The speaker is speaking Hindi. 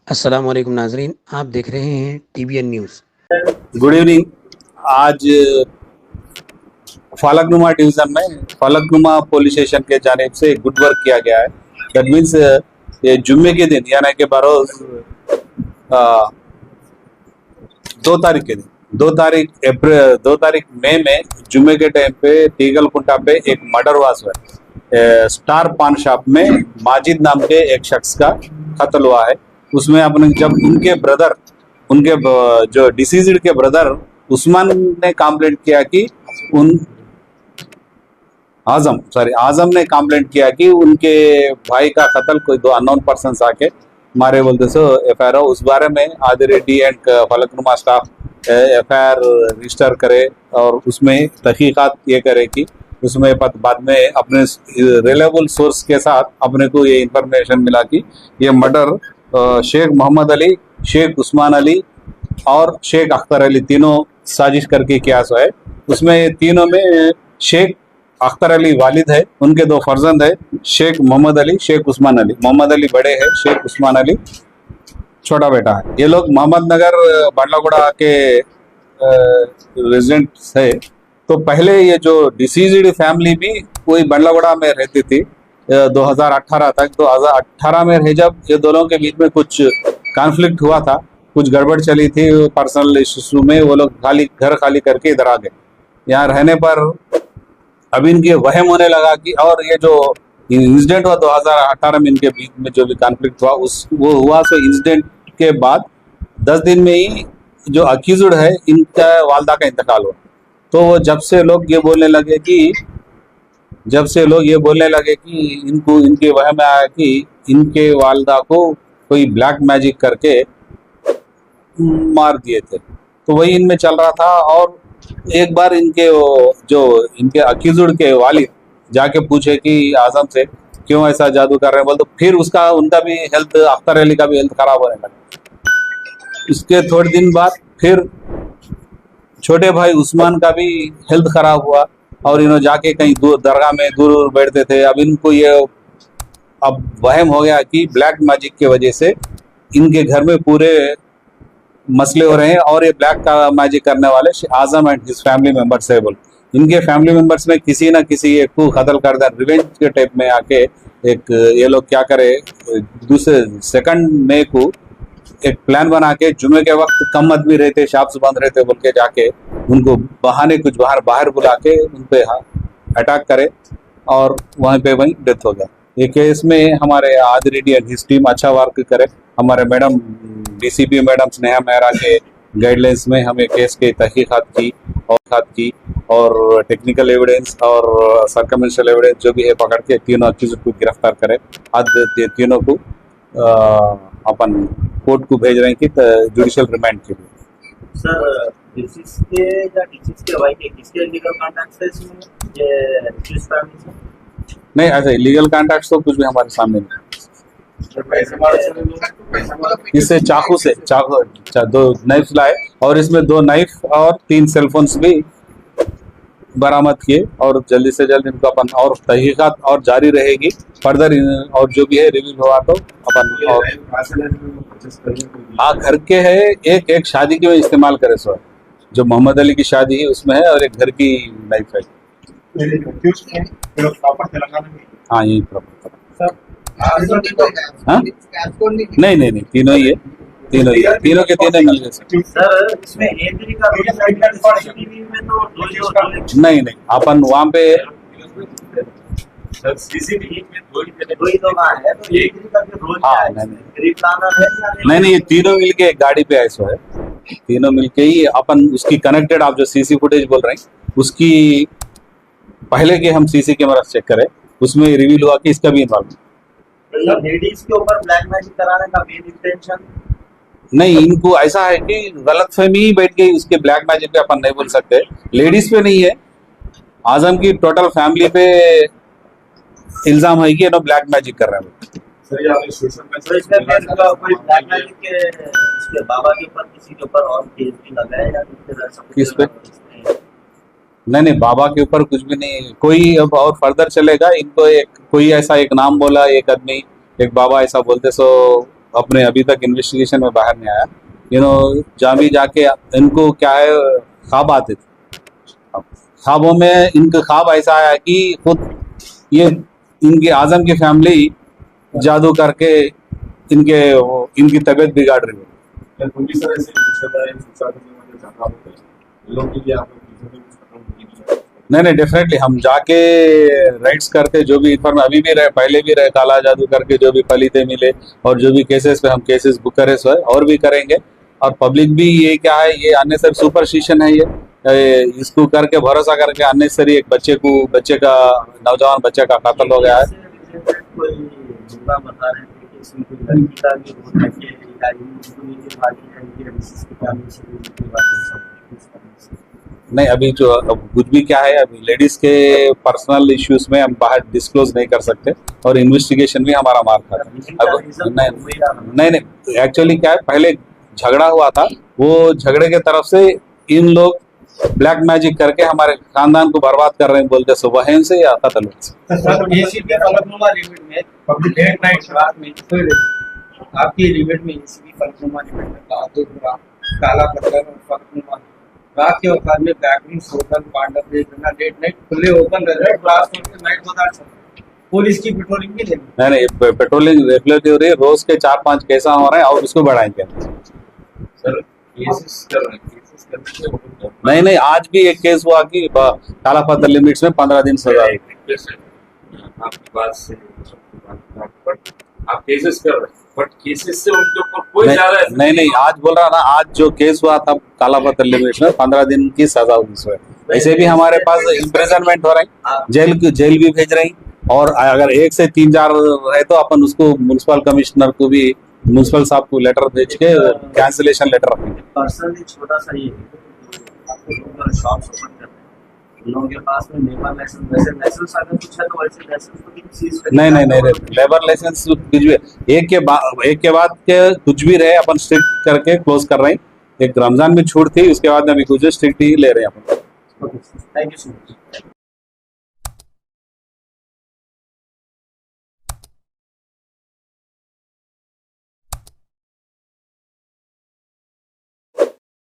अस्सलाम वालेकुम नाजरीन, आप देख रहे हैं TVN न्यूज़। Good evening. आज फालकनुमा डिवीजन में फालकनुमा पुलिस स्टेशन के जानिब से गुड वर्क किया गया है। दैट मीन्स ये जुम्मे के दिन यानी कि बरोज 2 तारीख के दिन 2 तारीख मई में जुम्मे के टाइम पे टीगल कुंटा पे एक मर्डर हुआ है। स्टार पान शॉप में माजिद नाम के एक शख्स का कत्ल हुआ है। उसमें अपने जब उनके जो डिसीज्ड के ब्रदर उस्मान ने कंप्लेंट किया कि आजम ने कंप्लेंट किया कि उनके भाई का कत्ल कोई 2 अननोन पर्सन्स आके मारे बोलते सो FIR उस बारे में आदिर Reddy and Falaknuma staff FIR register करे और उसमें तहकीकात ये करे कि उसमें बाद में अपने रिलायबल सोर्स के साथ अपने को ये इंफॉर्मेशन मिला कि ये मर्डर शेख मोहम्मद अली, शेख उस्मान अली और शेख अख्तर अली तीनों साजिश करके किया है। उसमें तीनों में शेख अख्तर अली वालिद है, उनके 2 फर्जंद है, शेख मोहम्मद अली, शेख उस्मान अली। मोहम्मद अली बड़े हैं, शेख उस्मान अली छोटा बेटा है। ये लोग मोहम्मद नगर बांडलागुड़ा के रेजिडेंट्स है। तो पहले ये जो डिसीज्ड फैमिली भी वही बांडलागुड़ा में रहती थी 2018 तक। 2018 में रहे जब ये दोनों के बीच में कुछ कॉन्फ्लिक्ट हुआ था, कुछ गड़बड़ चली थी पर्सनल इशू में, वो लोग घर खाली करके इधर आ गए। यहाँ रहने पर अब इनके वहम होने लगा कि और ये जो इंसिडेंट हुआ 2018 में इनके बीच में जो भी कॉन्फ्लिक्ट हुआ वो हुआ सो इंसिडेंट के बाद 10 दिन में ही जो अक्यूज्ड है इनका वालदा का इंतकाल हुआ। तो वो जब से लोग ये बोलने लगे कि इनको इनके वहम में आया कि इनके वालदा को कोई ब्लैक मैजिक करके मार दिए थे। तो वही इनमें चल रहा था। और एक बार इनके अक्यूज्ड के वालिद जाके पूछे कि आजम से क्यों ऐसा जादू कर रहे हैं, बोल तो फिर उनका भी हेल्थ, अख्तर अली का भी हेल्थ खराब होने लगा। इसके थोड़े दिन बाद फिर छोटे भाई उस्मान का भी हेल्थ खराब हुआ और इन्होंने जाके कहीं दूर दरगाह में दूर बैठते थे। अब इनको ये अब वहम हो गया कि ब्लैक मैजिक की वजह से इनके घर में पूरे मसले हो रहे हैं और ये ब्लैक का मैजिक करने वाले आजम एंड हिज फैमिली मेंबर्स है। बोल इनके फैमिली मेंबर्स में किसी ना किसी एक को कत्ल कर दिया। रिवेंज के टाइप में आके एक ये लोग क्या करे, 2 मई को एक प्लान बना के जुमे के वक्त कम आदमी रहते, शॉप्स बंद रहते बोल के जाके उनको बहाने कुछ बाहर बुला के उन पे अटैक करे और वहीं डेथ हो गया। ये केस में हमारे आदिर रेड्डी एंड हिज टीम अच्छा वर्क करे। हमारे madam DCP madam Sneha Mehra के गाइडलाइंस में हमें केस की तहकीकात की और टेक्निकल एविडेंस और सर्कमस्टेंशियल एविडेंस जो भी है पकड़ के तीनों अक्यूज्ड को गिरफ्तार करे। आज तीनों को अपन कोर्ट को भेज रहे हैं कि जुडिशियल रिमांड के लिए। सर डिसीज के भाई के किसके लीगल कॉन्टैक्ट्स है इसमें ये एक्यूज फैमिली से? नहीं, ऐसा इलीगल कॉन्टैक्ट्स तो कुछ भी हमारे सामने नहीं। इससे चाकू 2 नाइफ लाए और इसमें 2 नाइफ और 3 सेलफोन्स भी बरामद किए और जल्दी से जल्द इनको अपन और तहकीकात और जारी रहेगी फर्दर और जो भी है रिवील हुआ तो अपन और घर के है एक शादी के में इस्तेमाल करे सो जो मोहम्मद अली की शादी है उसमें है और एक घर की नाइफ है। हाँ यही प्रॉपर। हाँ नहीं तीनों ही है, तीनों के तीनों मिल गए सर। इसमें एंट्री का सीसीटीवी में तो नहीं अपन वहाँ पे सीसीटीवी में दो ही तो है तो एंट्री का जो रोल हाँ नहीं ये तीनों मिलके एक गाड़ी पे ऐसा है। तीनों मिलके ही अपन उसकी कनेक्टेड आप जो CC फुटेज बोल रहे हैं उसकी पहले के हम CC कैमरा चेक करें उसमें रिवील हुआ कि इसका भी इन्वॉल्व लेडीज के ऊपर ब्लैक मैजिक कराने का मेन इंटेंशन नहीं। इनको ऐसा है कि गलतफहमी ही बैठ गई उसके ब्लैक मैजिक पे अपन नहीं बोल सकते। लेडीज पे नहीं है, आजम की टोटल फैमिली पे इल्जाम है कि ब्लैक मैजिक कर रहे हैं। बाबा के ऊपर किसी के ऊपर और केस भी लगाया या किस पे? नहीं बाबा के ऊपर कुछ भी नहीं। कोई अब और फर्दर चलेगा इनको कोई ऐसा एक नाम बोला एक आदमी एक बाबा ऐसा बोलते सो अपने अभी तक इन्वेस्टिगेशन में बाहर नहीं आया। जहाँ भी जाके इनको क्या है, ख्वाब आते थे। ख्वाबों में इनका ख्वाब ऐसा आया कि खुद ये इनकी आजम की फैमिली जादू करके इनकी तबीयत बिगाड़ रही है। पूरी तरह से लोग के लिए आप नहीं, डेफिनेटली हम जाके राइट्स करके जो भी इन्फॉर्म अभी भी रहे, पहले भी रहे, काला जादू करके जो भी फलीते मिले और जो भी केसेस पे हम केसेस बुक करे सो है और भी करेंगे। और पब्लिक भी ये क्या है, ये अननेसरी सुपरस्टिशन है, ये इसको करके भरोसा करके अननेसरी एक बच्चे का नौजवान बच्चे का कत्ल हो गया है। कोई जुमला बता रहे थे कि इसमें कोई लड़की का भी बहुत है कि नहीं, अभी जो अब कुछ भी क्या है, अभी लेडीज के पर्सनल इश्यूज में हम बाहर डिस्क्लोज नहीं कर सकते और इन्वेस्टिगेशन भी हमारा मार खाता है। अब नहीं, एक्चुअली क्या है, पहले झगड़ा हुआ था, वो झगड़े के तरफ से इन लोग ब्लैक मैजिक करके हमारे खानदान को बर्बाद कर रहे हैं बोलते, वहन से या कत्ल आपकी लिमिट में एसीबी फलकनुमा लिमिट काला पत्थर और फलकनुमा रात के औकात में बैकरूम्स होटल पांडव लेट नाइट खुले ओपन रहे, ब्लास्ट होकर नाइट बाजार पुलिस की पेट्रोलिंग भी लेनी। नहीं, पेट्रोलिंग रेगुलरली हो रही है, रोज के 4-5 केस हो रहे हैं और उसको बढ़ाएंगे सर केसेस कर रहे हैं, केसेस करने से नहीं, आज भी एक केस हुआ कि काला पत्थर लिमिट्स में 15 दिन सजा। आपकी बात से आप केसेस कर रहे हैं, बट केसेस से उनके ऊपर कोई ज्यादा नहीं, आज बोल रहा ना, आज जो केस हुआ था काला पत्थर लिमिट्स में 15 दिन की सजा हुई उसमें। ऐसे भी हमारे पास इम्प्रिजनमेंट हो रही, जेल भी भेज रही, और अगर 1 से 3-4 रहे तो अपन उसको म्युनिसिपल कमिश्नर को भी, म्युनिसिपल साहब को लेटर भेज के कैंसिलेशन लेटर रखेंगे। पर्सनली छोटा सा ये आपको शॉप्स ओपन करते हैं, उन लोगों के पास में लेबर लाइसेंस, वैसे लाइसेंस अगर कुछ है तो वैसे लाइसेंस को भी सीज कर नहीं, लेबर लाइसेंस कुछ भी एक के बाद के कुछ भी रहे अपन स्ट्रिक्ट करके क्लोज कर रहे हैं। एक रमजान में छूट थी, उसके बाद में अभी कुछ स्ट्रिक्ट ही ले रहे हैं अपन। Thank you so much.